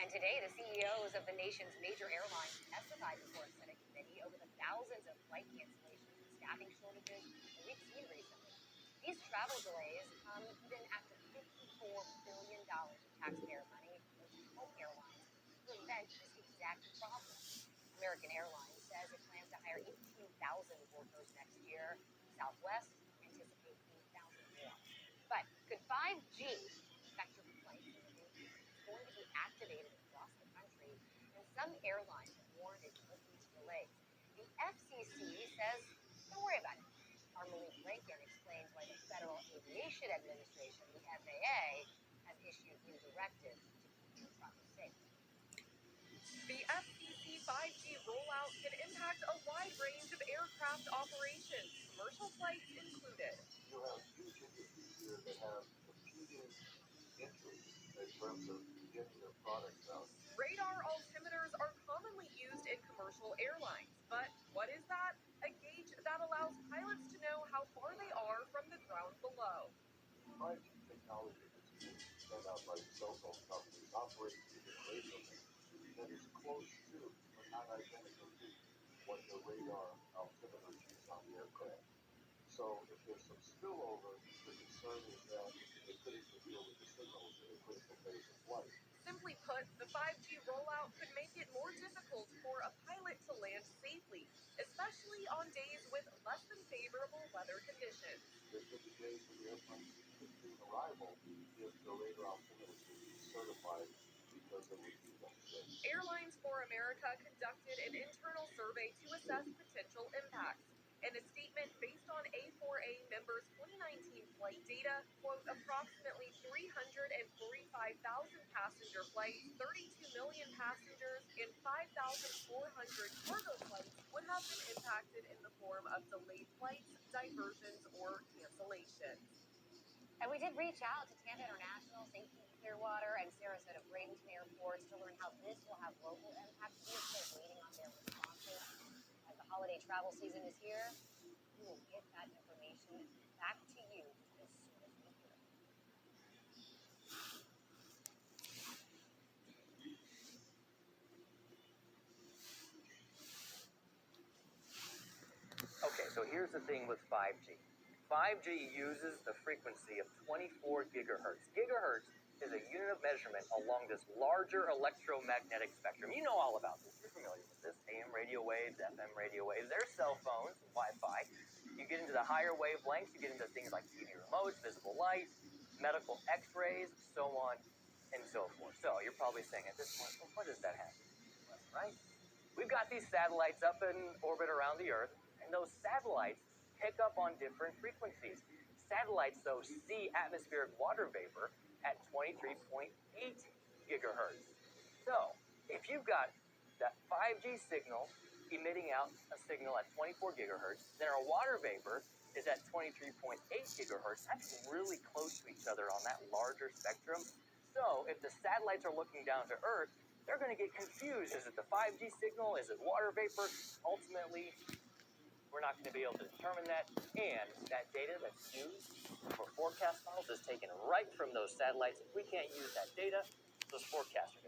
And today, the CEOs of the nation's major airlines testified before a Senate committee over the thousands of flight cancellations and staffing shortages that we've seen recently. These travel delays come even after $54 billion in taxpayer money goes to help airlines prevent this exact problem. American Airlines says it plans to hire 18,000 workers next year. Southwest anticipates 8,000 more. But could 5G affect your flight delivery? It's going to be activated across the country, and some airlines have warned it could lead to delays. The FCC says, don't worry about it. Our Malik Rankin explains why the Federal Aviation Administration, the FAA, has issued new directives to keep air travel safe. The FCC 5G rollout can impact a wide range of aircraft operations, commercial flights included. You have huge industries here that have competing interests in terms of getting their products out. Radar altimeters are commonly used in commercial airlines, but what is that? A gauge that allows pilots to know how far they are from the ground below. 5G technology that's being sent out by the cell phone companies operates using radio bands that is close to, but not identical to, what the radar altimeters use on the aircraft. So if there's some spillover, the concern is that it could interfere with the signals in a critical phase of flight. Simply put, the 5G rollout could make it more difficult for a pilot to land safely, especially on days with less than favorable weather conditions. There could be days when the airplane could be an arrival if the radar altimeters would be certified because it would be unsafe. Airlines for America conducted an internal survey to assess potential impacts. In a statement based on A4A members' 2019 flight data, quote, approximately 345,000 passenger flights, 32 million passengers, and 5,400 cargo flights would have been impacted in the form of delayed flights, diversions, or cancellations. And we did reach out to Tampa International, St. Pete Clearwater, and Sarasota Bradenton airports to learn how this will have local impact. We are still waiting on their responses. As the holiday travel season is here, we will get that information back to you as soon as we hear it. Okay, so here's the thing with 5G. 5G uses the frequency of 24 gigahertz. Gigahertz is a unit of measurement along this larger electromagnetic spectrum. You know all about this. You're familiar with this. AM radio waves, FM radio waves. There's cell phones, Wi-Fi. You get into the higher wavelengths, you get into things like TV remotes, visible light, medical x-rays, so on and so forth. So you're probably saying at this point, well, what does that have? Right? We've got these satellites up in orbit around the Earth, and those satellites pick up on different frequencies. Satellites, though, see atmospheric water vapor at 23.8 gigahertz. So, if you've got that 5G signal emitting out a signal at 24 gigahertz, then our water vapor is at 23.8 gigahertz. That's really close to each other on that larger spectrum. So, if the satellites are looking down to Earth, they're going to get confused. Is it the 5G signal? Is it water vapor? Ultimately, we're not going to be able to determine that, and that data that's used for forecast models is taken right from those satellites. If we can't use that data, those forecasters